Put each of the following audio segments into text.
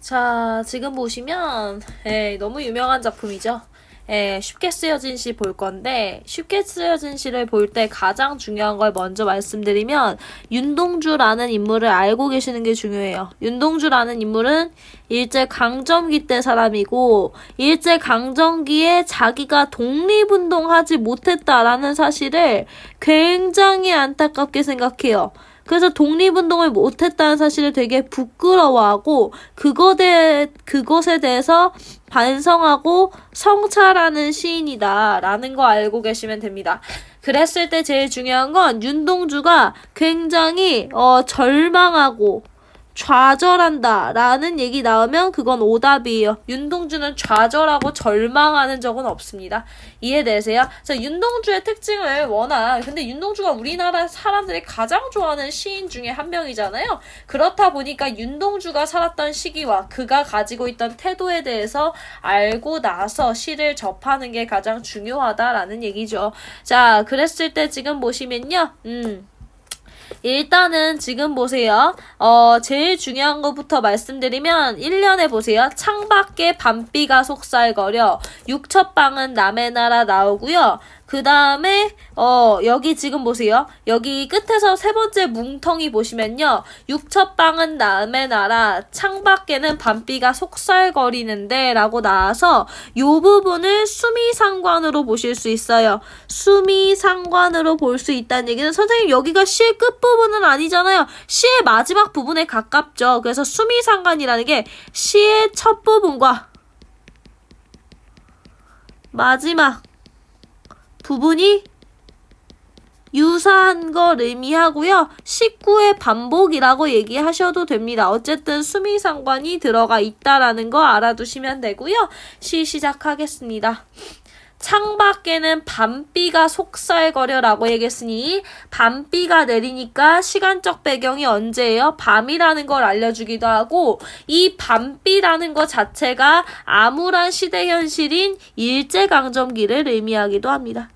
자, 지금 보시면 너무 유명한 작품이죠. 쉽게 쓰여진 시 볼 건데 쉽게 쓰여진 시를 볼 때 가장 중요한 걸 먼저 말씀드리면 윤동주라는 인물을 알고 계시는 게 중요해요. 윤동주라는 인물은 일제강점기 때 사람이고 일제강점기에 자기가 독립운동하지 못했다라는 사실을 굉장히 안타깝게 생각해요. 그래서 독립운동을 못했다는 사실을 되게 부끄러워하고 그것에 대해서 반성하고 성찰하는 시인이다라는 거 알고 계시면 됩니다. 그랬을 때 제일 중요한 건 윤동주가 굉장히 절망하고 좌절한다 라는 얘기 나오면 그건 오답이에요. 윤동주는 좌절하고 절망하는 적은 없습니다. 이해되세요? 자, 윤동주의 특징을 근데 윤동주가 우리나라 사람들이 가장 좋아하는 시인 중에 한 명이잖아요. 그렇다 보니까 윤동주가 살았던 시기와 그가 가지고 있던 태도에 대해서 알고 나서 시를 접하는 게 가장 중요하다라는 얘기죠. 자, 그랬을 때 지금 보시면요. 일단은 지금 보세요. 제일 중요한 것부터 말씀드리면 1년에 보세요. 창밖에 밤비가 속살거려 육첩방은 남의 나라 나오고요. 그 다음에 여기 지금 보세요. 여기 끝에서 세 번째 뭉텅이 보시면요. 육첩방은 남의 나라, 창밖에는 밤비가 속살거리는데 라고 나와서 요 부분을 수미상관으로 보실 수 있어요. 수미상관으로 볼 수 있다는 얘기는 선생님 여기가 시의 끝부분은 아니잖아요. 시의 마지막 부분에 가깝죠. 그래서 수미상관이라는 게 시의 첫 부분과 마지막 부분이 유사한 걸 의미하고요. 식구의 반복이라고 얘기하셔도 됩니다. 어쨌든 수미상관이 들어가 있다라는 거 알아두시면 되고요. 시 시작하겠습니다. 창밖에는 밤비가 속살거려라고 얘기했으니 밤비가 내리니까 시간적 배경이 언제예요? 밤이라는 걸 알려주기도 하고 이 밤비라는 것 자체가 암울한 시대 현실인 일제강점기를 의미하기도 합니다.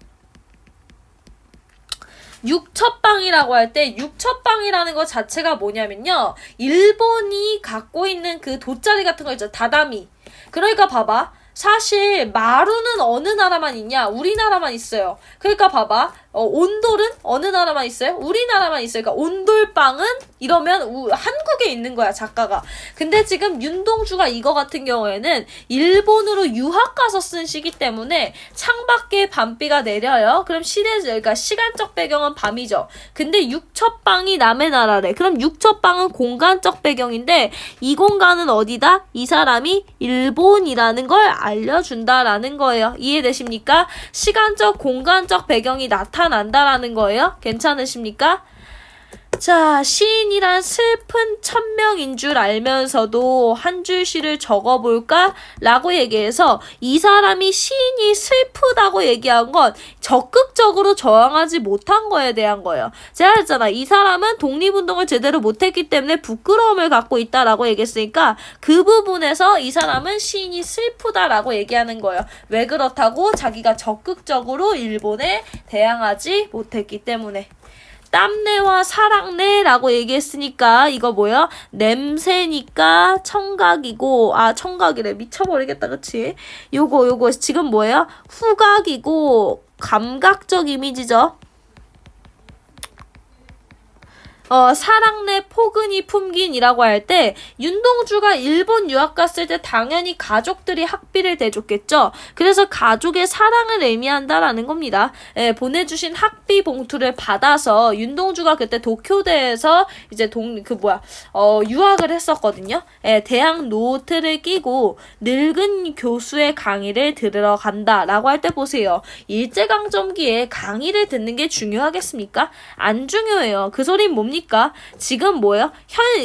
육첩방이라고 할 때 육첩방이라는 것 자체가 뭐냐면요. 일본이 갖고 있는 그 돗자리 같은 거 있죠. 다다미. 그러니까 봐봐. 사실 마루는 어느 나라만 있냐? 우리나라만 있어요. 그러니까 봐봐. 온돌은 어느 나라만 있어요? 우리나라만 있어요. 그러니까 온돌방은 이러면 한국에 있는 거야, 작가가. 근데 지금 윤동주가 이거 같은 경우에는 일본으로 유학 가서 쓴 시기 때문에 창밖에 밤비가 내려요. 그럼 그러니까 시간적 배경은 밤이죠. 근데 육첩방이 남의 나라래. 그럼 육첩방은 공간적 배경인데 이 공간은 어디다? 이 사람이 일본이라는 걸 알려준다라는 거예요. 이해되십니까? 시간적, 공간적 배경이 나타난다라는 거예요. 괜찮으십니까? 자, 시인이란 슬픈 천명인 줄 알면서도 한 줄 시를 적어볼까? 라고 얘기해서 이 사람이 시인이 슬프다고 얘기한 건 적극적으로 저항하지 못한 거에 대한 거예요. 제가 했잖아. 이 사람은 독립운동을 제대로 못했기 때문에 부끄러움을 갖고 있다라고 얘기했으니까 그 부분에서 이 사람은 시인이 슬프다라고 얘기하는 거예요. 왜 그렇다고? 자기가 적극적으로 일본에 대항하지 못했기 때문에. 땀내와 사랑내라고 얘기했으니까 이거 뭐야? 냄새니까 청각이고 청각이래. 미쳐버리겠다. 그치? 요거 지금 뭐예요? 후각이고 감각적 이미지죠. 사랑내 포근히 품긴이라고 할 때 윤동주가 일본 유학 갔을 때 당연히 가족들이 학비를 대줬겠죠. 그래서 가족의 사랑을 의미한다라는 겁니다. 보내주신 학비 봉투를 받아서 윤동주가 그때 도쿄대에서 이제 유학을 했었거든요. 대학 노트를 끼고 늙은 교수의 강의를 들으러 간다라고 할 때 보세요. 일제강점기에 강의를 듣는 게 중요하겠습니까? 안 중요해요. 그 소린 뭡니까? 지금 뭐예요?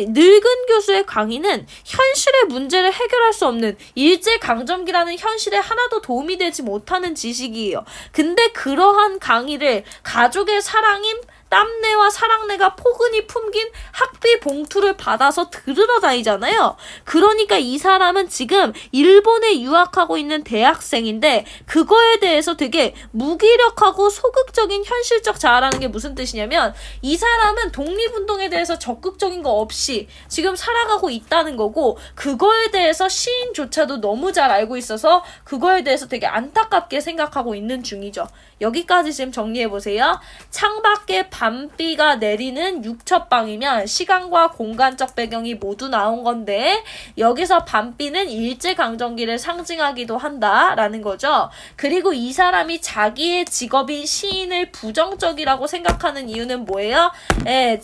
늙은 교수의 강의는 현실의 문제를 해결할 수 없는 일제강점기라는 현실에 하나도 도움이 되지 못하는 지식이에요. 근데 그러한 강의를 가족의 사랑인 땀내와 사랑내가 포근히 품긴 학비 봉투를 받아서 들으러 다니잖아요. 그러니까 이 사람은 지금 일본에 유학하고 있는 대학생인데 그거에 대해서 되게 무기력하고 소극적인 현실적 자아라는 게 무슨 뜻이냐면 이 사람은 독립운동에 대해서 적극적인 거 없이 지금 살아가고 있다는 거고 그거에 대해서 시인조차도 너무 잘 알고 있어서 그거에 대해서 되게 안타깝게 생각하고 있는 중이죠. 여기까지 지금 정리해보세요. 창밖에 밤비가 내리는 육첩방이면 시간과 공간적 배경이 모두 나온 건데 여기서 밤비는 일제강점기를 상징하기도 한다라는 거죠. 그리고 이 사람이 자기의 직업인 시인을 부정적이라고 생각하는 이유는 뭐예요?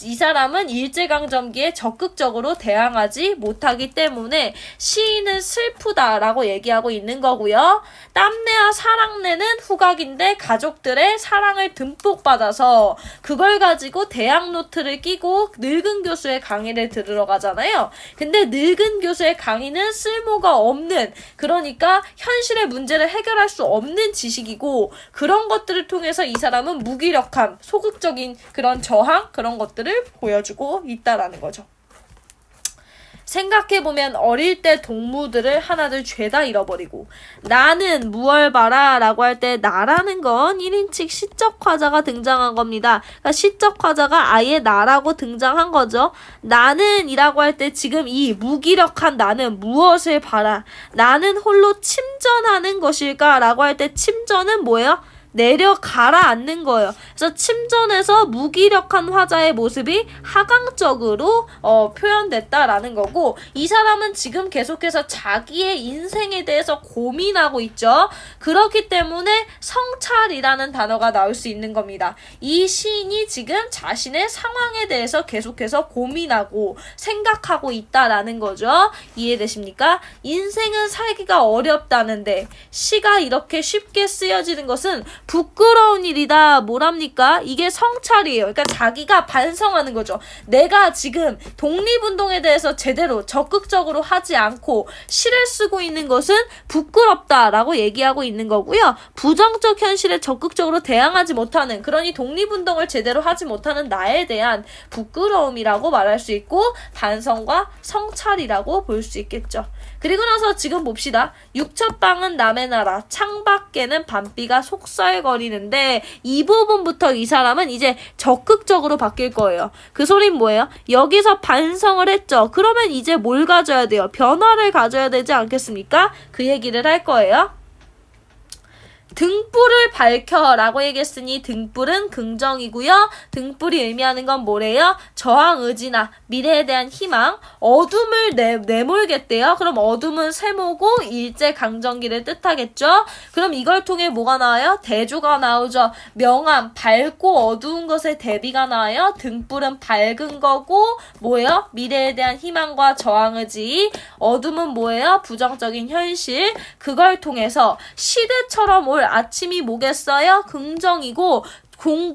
이 사람은 일제강점기에 적극적으로 대항하지 못하기 때문에 시인은 슬프다라고 얘기하고 있는 거고요. 땀내와 사랑내는 후각인데 가족들의 사랑을 듬뿍 받아서 그걸 가지고 대학 노트를 끼고 늙은 교수의 강의를 들으러 가잖아요. 근데 늙은 교수의 강의는 쓸모가 없는, 그러니까 현실의 문제를 해결할 수 없는 지식이고 그런 것들을 통해서 이 사람은 무기력함, 소극적인 그런 저항, 그런 것들을 보여주고 있다라는 거죠. 생각해보면 어릴 때 동무들을 하나둘 죄다 잃어버리고 나는 무얼 봐라 라고 할 때 나라는 건 1인칭 시적화자가 등장한 겁니다. 그러니까 시적화자가 아예 나라고 등장한 거죠. 나는 이라고 할 때 지금 이 무기력한 나는 무엇을 봐라, 나는 홀로 침전하는 것일까 라고 할 때 침전은 뭐예요? 내려 가라앉는 거예요. 그래서 침전에서 무기력한 화자의 모습이 하강적으로 표현됐다라는 거고 이 사람은 지금 계속해서 자기의 인생에 대해서 고민하고 있죠. 그렇기 때문에 성찰이라는 단어가 나올 수 있는 겁니다. 이 시인이 지금 자신의 상황에 대해서 계속해서 고민하고 생각하고 있다라는 거죠. 이해되십니까? 인생은 살기가 어렵다는데 시가 이렇게 쉽게 쓰여지는 것은 부끄러운 일이다. 뭐랍니까? 이게 성찰이에요. 그러니까 자기가 반성하는 거죠. 내가 지금 독립운동에 대해서 제대로 적극적으로 하지 않고 시를 쓰고 있는 것은 부끄럽다라고 얘기하고 있는 거고요. 부정적 현실에 적극적으로 대항하지 못하는, 그러니 독립운동을 제대로 하지 못하는 나에 대한 부끄러움이라고 말할 수 있고 반성과 성찰이라고 볼 수 있겠죠. 그리고 나서 지금 봅시다. 육첩방은 남의 나라, 창밖에는 밤비가 속살거리는데 이 부분부터 이 사람은 이제 적극적으로 바뀔 거예요. 그 소린 뭐예요? 여기서 반성을 했죠. 그러면 이제 뭘 가져야 돼요? 변화를 가져야 되지 않겠습니까? 그 얘기를 할 거예요. 등불을 밝혀 라고 얘기했으니 등불은 긍정이고요. 등불이 의미하는 건 뭐래요? 저항 의지나 미래에 대한 희망. 어둠을 내몰겠대요. 그럼 어둠은 세모고 일제강점기를 뜻하겠죠. 그럼 이걸 통해 뭐가 나와요? 대조가 나오죠. 명암, 밝고 어두운 것의 대비가 나와요. 등불은 밝은 거고 뭐예요? 미래에 대한 희망과 저항 의지. 어둠은 뭐예요? 부정적인 현실. 그걸 통해서 시대처럼 올 아침이 뭐겠어요? 긍정이고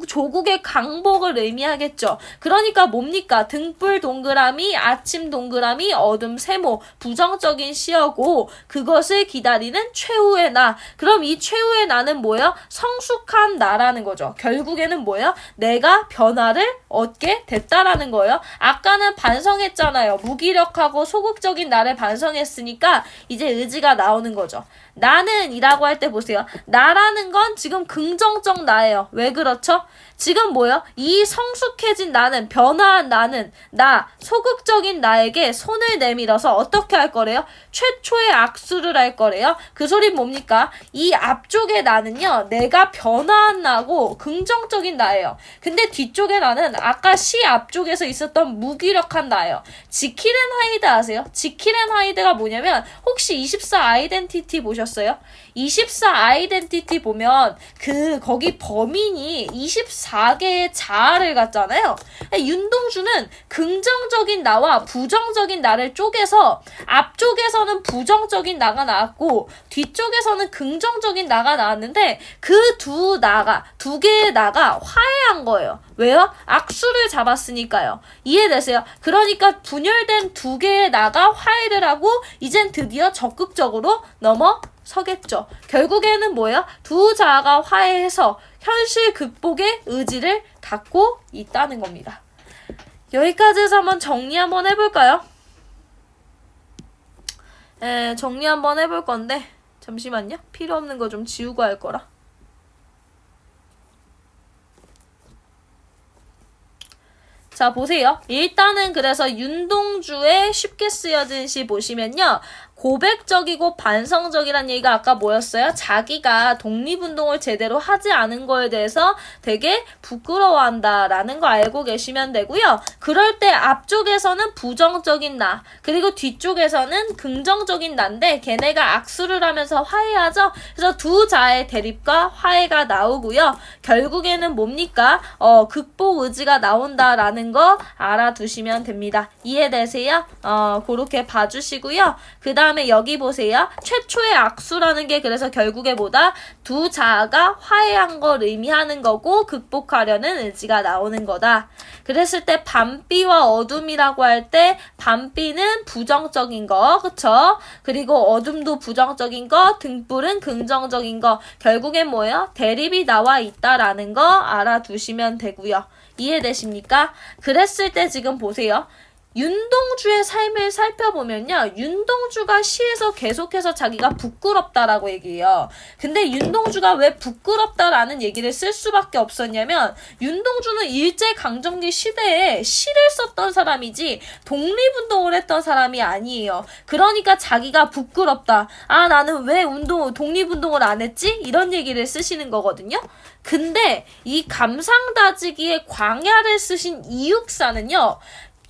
조국의 강복을 의미하겠죠. 그러니까 뭡니까? 등불 동그라미, 아침 동그라미, 어둠 세모, 부정적인 시어고 그것을 기다리는 최후의 나. 그럼 이 최후의 나는 뭐예요? 성숙한 나라는 거죠. 결국에는 뭐예요? 내가 변화를 얻게 됐다라는 거예요. 아까는 반성했잖아요. 무기력하고 소극적인 나를 반성했으니까 이제 의지가 나오는 거죠. 나는 이라고 할 때 보세요. 나라는 건 지금 긍정적 나예요. 왜 그렇죠? 지금 뭐예요? 이 성숙해진 나는, 변화한 나는, 소극적인 나에게 손을 내밀어서 어떻게 할 거래요? 최초의 악수를 할 거래요. 그 소리 뭡니까? 이 앞쪽의 나는요, 내가 변화한 나고 긍정적인 나예요. 근데 뒤쪽의 나는 아까 시 앞쪽에서 있었던 무기력한 나예요. 지킬 앤 하이드 아세요? 지킬 앤 하이드가 뭐냐면 혹시 24 아이덴티티 보셨어요? 24 아이덴티티 보면 거기 범인이 24개의 자아를 갖잖아요. 윤동주는 긍정적인 나와 부정적인 나를 쪼개서 앞쪽에서는 부정적인 나가 나왔고 뒤쪽에서는 긍정적인 나가 나왔는데 그 두 개의 나가 화해한 거예요. 왜요? 악수를 잡았으니까요. 이해되세요? 그러니까 분열된 두 개의 나가 화해를 하고 이젠 드디어 적극적으로 서겠죠. 결국에는 뭐예요? 두 자아가 화해해서 현실 극복의 의지를 갖고 있다는 겁니다. 여기까지 해서 정리 한번 해볼까요? 정리 한번 해볼 건데 잠시만요. 필요 없는 거 좀 지우고 할 거라. 자, 보세요. 일단은 그래서 윤동주의 쉽게 쓰여진 시 보시면요. 고백적이고 반성적이란 얘기가 아까 뭐였어요? 자기가 독립운동을 제대로 하지 않은 거에 대해서 되게 부끄러워한다라는 거 알고 계시면 되고요. 그럴 때 앞쪽에서는 부정적인 나, 그리고 뒤쪽에서는 긍정적인 나인데 걔네가 악수를 하면서 화해하죠? 그래서 두 자의 대립과 화해가 나오고요. 결국에는 뭡니까? 극복 의지가 나온다라는 거 알아두시면 됩니다. 이해되세요? 그렇게 봐주시고요. 그 다음에 여기 보세요. 최초의 악수라는 게 그래서 결국에 뭐다? 두 자아가 화해한 걸 의미하는 거고 극복하려는 의지가 나오는 거다. 그랬을 때 밤비와 어둠이라고 할 때 밤비는 부정적인 거, 그쵸? 그리고 어둠도 부정적인 거, 등불은 긍정적인 거. 결국엔 뭐예요? 대립이 나와 있다라는 거 알아두시면 되고요. 이해되십니까? 그랬을 때 지금 보세요. 윤동주의 삶을 살펴보면요. 윤동주가 시에서 계속해서 자기가 부끄럽다라고 얘기해요. 근데 윤동주가 왜 부끄럽다라는 얘기를 쓸 수밖에 없었냐면 윤동주는 일제강점기 시대에 시를 썼던 사람이지 독립운동을 했던 사람이 아니에요. 그러니까 자기가 부끄럽다. 아, 나는 왜 독립운동을 안 했지? 이런 얘기를 쓰시는 거거든요. 근데 이 감상다지기의 광야를 쓰신 이육사는요.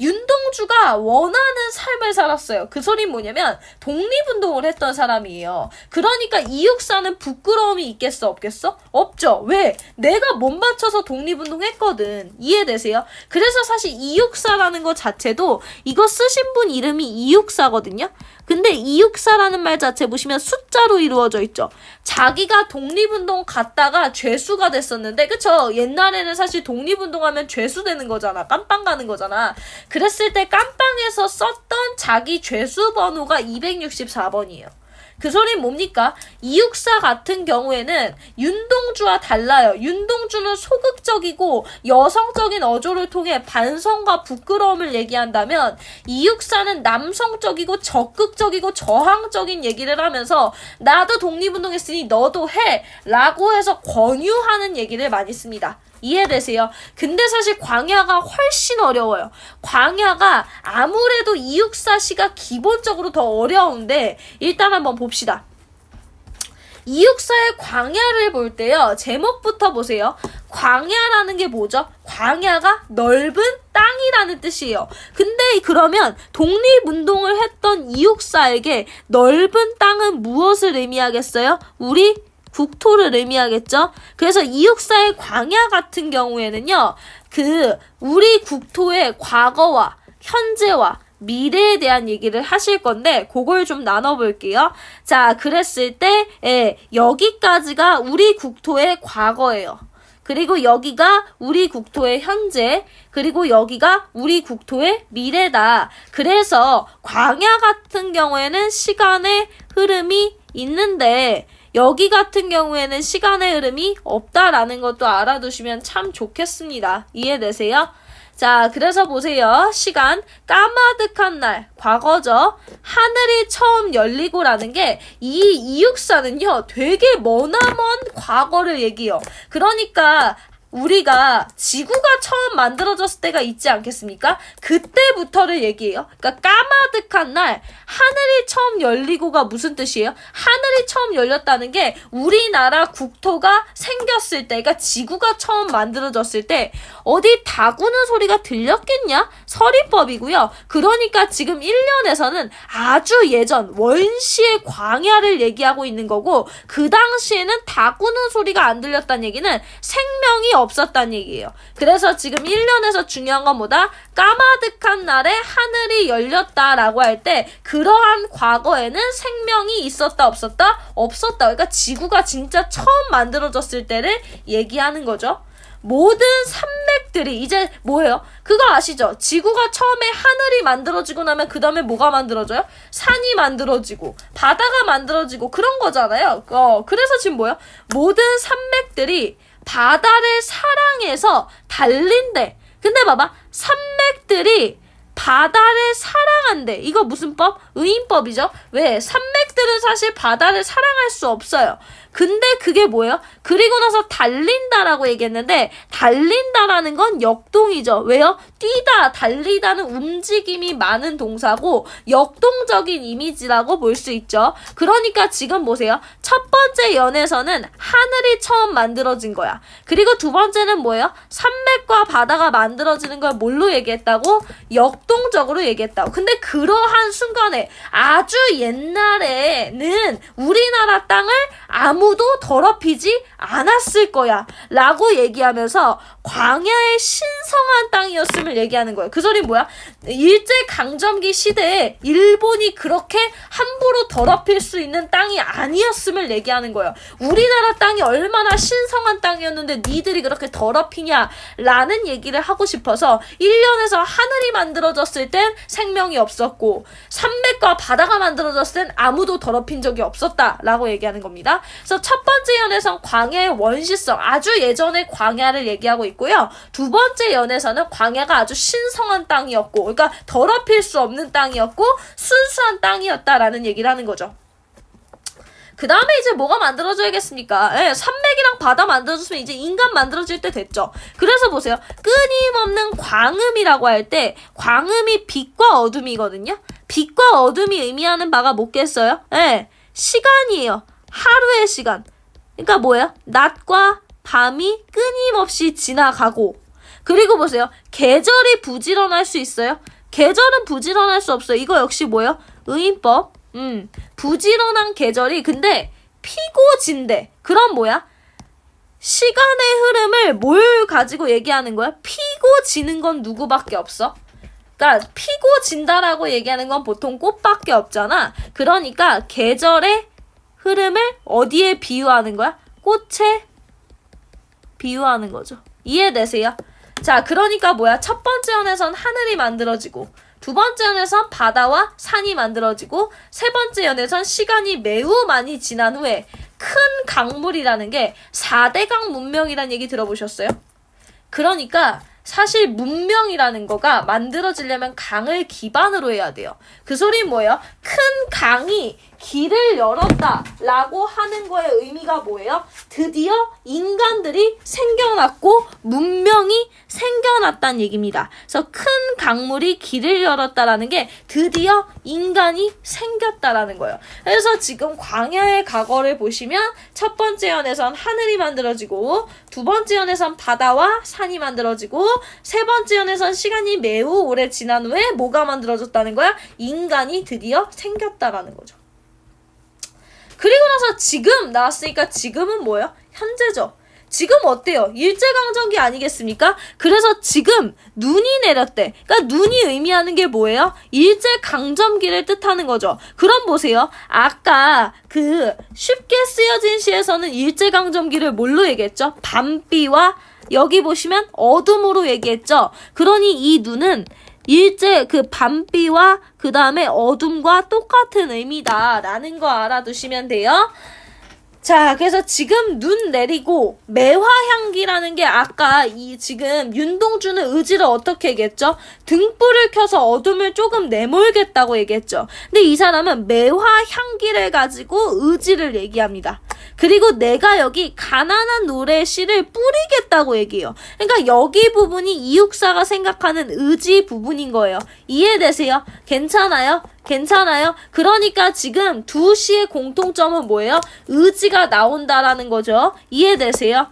윤동주가 원하는 삶을 살았어요. 그 소리는 뭐냐면 독립운동을 했던 사람이에요. 그러니까 이육사는 부끄러움이 있겠어 없겠어? 없죠. 왜? 내가 몸 바쳐서 독립운동 했거든. 이해되세요? 그래서 사실 이육사라는 것 자체도 이거 쓰신 분 이름이 이육사거든요. 근데 이육사라는 말 자체 보시면 숫자로 이루어져 있죠. 자기가 독립운동 갔다가 죄수가 됐었는데 그쵸? 옛날에는 사실 독립운동하면 죄수 되는 거잖아. 깜빵 가는 거잖아. 그랬을 때 깜빵에서 썼던 자기 죄수 번호가 264번이에요. 그 소리는 뭡니까? 이육사 같은 경우에는 윤동주와 달라요. 윤동주는 소극적이고 여성적인 어조를 통해 반성과 부끄러움을 얘기한다면 이육사는 남성적이고 적극적이고 저항적인 얘기를 하면서 나도 독립운동했으니 너도 해! 라고 해서 권유하는 얘기를 많이 씁니다. 이해되세요? 근데 사실 광야가 훨씬 어려워요. 광야가 아무래도 이육사 시가 기본적으로 더 어려운데 일단 한번 봅시다. 이육사의 광야를 볼 때요. 제목부터 보세요. 광야라는 게 뭐죠? 광야가 넓은 땅이라는 뜻이에요. 근데 그러면 독립운동을 했던 이육사에게 넓은 땅은 무엇을 의미하겠어요? 우리 국토를 의미하겠죠? 그래서 이육사의 광야 같은 경우에는요, 우리 국토의 과거와 현재와 미래에 대한 얘기를 하실 건데, 그걸 좀 나눠볼게요. 자, 그랬을 때, 여기까지가 우리 국토의 과거예요. 그리고 여기가 우리 국토의 현재, 그리고 여기가 우리 국토의 미래다. 그래서 광야 같은 경우에는 시간의 흐름이 있는데, 여기 같은 경우에는 시간의 흐름이 없다라는 것도 알아두시면 참 좋겠습니다. 이해되세요? 자, 그래서 보세요. 시간, 까마득한 날, 과거죠. 하늘이 처음 열리고라는 게 이 이육사는요. 되게 머나먼 과거를 얘기해요. 그러니까 우리가 지구가 처음 만들어졌을 때가 있지 않겠습니까? 그때부터를 얘기해요. 그러니까 까마득한 날 하늘이 처음 열리고가 무슨 뜻이에요? 하늘이 처음 열렸다는 게 우리나라 국토가 생겼을 때, 그러니까 지구가 처음 만들어졌을 때 어디 다구는 소리가 들렸겠냐? 서리법이고요. 그러니까 지금 1년에서는 아주 예전 원시의 광야를 얘기하고 있는 거고 그 당시에는 다구는 소리가 안 들렸다는 얘기는 생명이 없었다는 얘기예요. 그래서 지금 1년에서 중요한 건 뭐다? 까마득한 날에 하늘이 열렸다라고 할 때 그러한 과거에는 생명이 있었다 없었다? 없었다. 그러니까 지구가 진짜 처음 만들어졌을 때를 얘기하는 거죠. 모든 산맥들이 이제 뭐예요? 그거 아시죠? 지구가 처음에 하늘이 만들어지고 나면 그 다음에 뭐가 만들어져요? 산이 만들어지고 바다가 만들어지고 그런 거잖아요. 그래서 지금 뭐예요? 모든 산맥들이 바다를 사랑해서 달린대. 근데 봐봐, 산맥들이 바다를 사랑한대. 이거 무슨 법? 의인법이죠. 왜? 산맥들은 사실 바다를 사랑할 수 없어요. 근데 그게 뭐예요? 그리고 나서 달린다라고 얘기했는데, 달린다라는 건 역동이죠. 왜요? 뛰다, 달리다는 움직임이 많은 동사고 역동적인 이미지라고 볼 수 있죠. 그러니까 지금 보세요. 첫 번째 연에서는 하늘이 처음 만들어진 거야. 그리고 두 번째는 뭐예요? 산맥과 바다가 만들어지는 걸 뭘로 얘기했다고? 역동적으로 얘기했다고. 근데 그러한 순간에 아주 옛날에는 우리나라 땅을 아무도 더럽히지 않았을 거야 라고 얘기하면서 광야의 신성한 땅이었음을 얘기하는 거예요. 그 소리 뭐야? 일제강점기 시대에 일본이 그렇게 함부로 더럽힐 수 있는 땅이 아니었음을 얘기하는 거예요. 우리나라 땅이 얼마나 신성한 땅이었는데 니들이 그렇게 더럽히냐 라는 얘기를 하고 싶어서 1년에서 하늘이 만들어졌을 땐 생명이 없었고 산맥과 바다가 만들어졌을 땐 아무도 더럽힌 적이 없었다 라고 얘기하는 겁니다. 그래서 첫 번째 연에선 광야의 원시성, 아주 예전의 광야를 얘기하고 있고요. 두 번째 연에서는 광야가 아주 신성한 땅이었고, 그러니까 더럽힐 수 없는 땅이었고 순수한 땅이었다라는 얘기를 하는 거죠. 그 다음에 이제 뭐가 만들어져야겠습니까? 산맥이랑 바다 만들어졌으면 이제 인간 만들어질 때 됐죠. 그래서 보세요. 끊임없는 광음이라고 할 때 광음이 빛과 어둠이거든요. 빛과 어둠이 의미하는 바가 뭐겠어요? 시간이에요. 하루의 시간. 그러니까 뭐예요? 낮과 밤이 끊임없이 지나가고, 그리고 보세요. 계절이 부지런할 수 있어요? 계절은 부지런할 수 없어요. 이거 역시 뭐예요? 의인법. 부지런한 계절이 근데 피고 진대. 그럼 뭐야? 시간의 흐름을 뭘 가지고 얘기하는 거야? 피고 지는 건 누구밖에 없어? 그러니까 피고 진다라고 얘기하는 건 보통 꽃밖에 없잖아. 그러니까 계절의 흐름을 어디에 비유하는 거야? 꽃에 비유하는 거죠. 이해되세요? 자, 그러니까 뭐야? 첫 번째 연에선 하늘이 만들어지고, 두 번째 연에선 바다와 산이 만들어지고, 세 번째 연에선 시간이 매우 많이 지난 후에 큰 강물이라는 게 4대강 문명이라는 얘기 들어보셨어요? 그러니까 사실 문명이라는 거가 만들어지려면 강을 기반으로 해야 돼요. 그 소리 뭐예요? 큰 강이 길을 열었다 라고 하는 거의 의미가 뭐예요? 드디어 인간들이 생겨났고 문명이 생겨났다는 얘기입니다. 그래서 큰 강물이 길을 열었다라는 게 드디어 인간이 생겼다라는 거예요. 그래서 지금 광야의 과거를 보시면 첫 번째 연에선 하늘이 만들어지고, 두 번째 연에선 바다와 산이 만들어지고, 세 번째 연에선 시간이 매우 오래 지난 후에 뭐가 만들어졌다는 거야? 인간이 드디어 생겼다라는 거죠. 그리고 나서 지금 나왔으니까 지금은 뭐예요? 현재죠. 지금 어때요? 일제강점기 아니겠습니까? 그래서 지금 눈이 내렸대. 그러니까 눈이 의미하는 게 뭐예요? 일제강점기를 뜻하는 거죠. 그럼 보세요. 아까 그 쉽게 쓰여진 시에서는 일제강점기를 뭘로 얘기했죠? 밤비와 여기 보시면 어둠으로 얘기했죠. 그러니 이 눈은 일제 그 밤비와 그 다음에 어둠과 똑같은 의미다라는 거 알아두시면 돼요. 자, 그래서 지금 눈 내리고 매화향기라는 게 아까 이 지금 윤동주는 의지를 어떻게 얘기했죠? 등불을 켜서 어둠을 조금 내몰겠다고 얘기했죠. 근데 이 사람은 매화향기를 가지고 의지를 얘기합니다. 그리고 내가 여기 가난한 노래 시를 뿌리겠다고 얘기해요. 그러니까 여기 부분이 이육사가 생각하는 의지 부분인 거예요. 이해되세요? 괜찮아요? 괜찮아요? 그러니까 지금 두 시의 공통점은 뭐예요? 의지가 나온다라는 거죠. 이해되세요?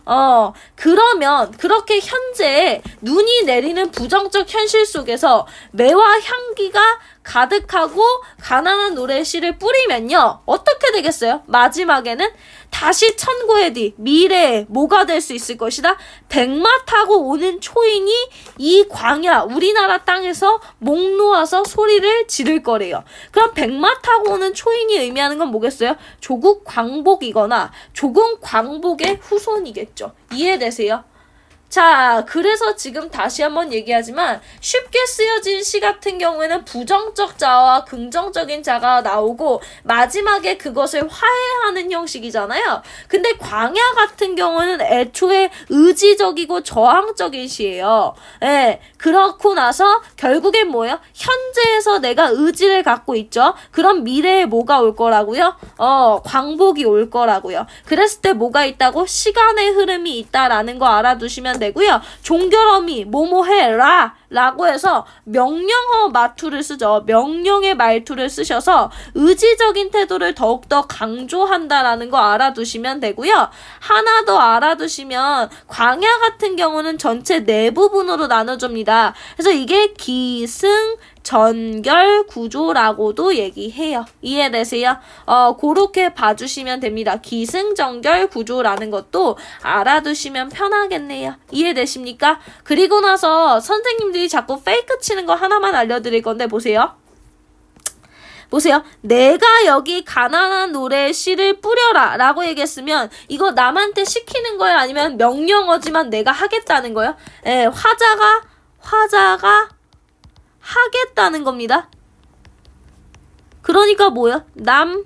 그러면 그렇게 현재 눈이 내리는 부정적 현실 속에서 매화 향기가 가득하고 가난한 노래 시를 뿌리면요. 어떻게 되겠어요? 마지막에는 다시 천고의 뒤 미래에 뭐가 될 수 있을 것이다? 백마 타고 오는 초인이 이 광야 우리나라 땅에서 목 놓아서 소리를 지를 거래요. 그럼 백마 타고 오는 초인이 의미하는 건 뭐겠어요? 조국 광복이거나 조국 광복의 후손이겠죠. 이해되세요? 자, 그래서 지금 다시 한번 얘기하지만 쉽게 쓰여진 시 같은 경우에는 부정적 자와 긍정적인 자가 나오고 마지막에 그것을 화해하는 형식이잖아요. 근데 광야 같은 경우는 애초에 의지적이고 저항적인 시예요. 예, 그렇고 나서 결국엔 뭐예요? 현재에서 내가 의지를 갖고 있죠. 그럼 미래에 뭐가 올 거라고요? 광복이 올 거라고요. 그랬을 때 뭐가 있다고? 시간의 흐름이 있다라는 거 알아두시면 되고요. 종결어미 뭐뭐 해라 라고 해서 명령어 말투를 쓰죠. 명령의 말투를 쓰셔서 의지적인 태도를 더욱더 강조한다라는 거 알아두시면 되고요. 하나 더 알아두시면 광야 같은 경우는 전체 네 부분으로 나눠줍니다. 그래서 이게 기승 전결 구조라고도 얘기해요. 이해되세요? 그렇게 봐주시면 됩니다. 기승전결 구조라는 것도 알아두시면 편하겠네요. 이해되십니까? 그리고 나서 선생님들이 자꾸 페이크 치는 거 하나만 알려드릴 건데 보세요. 보세요. 내가 여기 가난한 노래에 씨를 뿌려라 라고 얘기했으면 이거 남한테 시키는 거예요? 아니면 명령어지만 내가 하겠다는 거예요? 예, 화자가 하겠다는 겁니다. 그러니까 뭐야? 남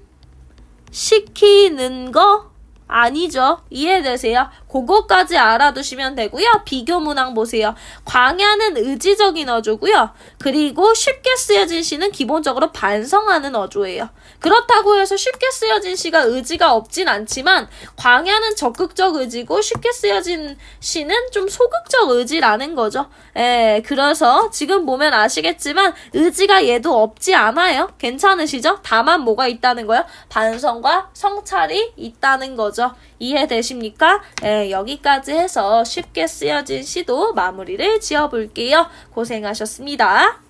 시키는 거 아니죠. 이해되세요? 그거까지 알아두시면 되고요. 비교 문항 보세요. 광야는 의지적인 어조고요. 그리고 쉽게 쓰여진 시는 기본적으로 반성하는 어조예요. 그렇다고 해서 쉽게 쓰여진 시가 의지가 없진 않지만 광야는 적극적 의지고 쉽게 쓰여진 시는 좀 소극적 의지라는 거죠. 그래서 지금 보면 아시겠지만 의지가 얘도 없지 않아요. 괜찮으시죠? 다만 뭐가 있다는 거예요? 반성과 성찰이 있다는 거죠. 이해되십니까? 여기까지 해서 쉽게 쓰여진 시도 마무리를 지어볼게요. 고생하셨습니다.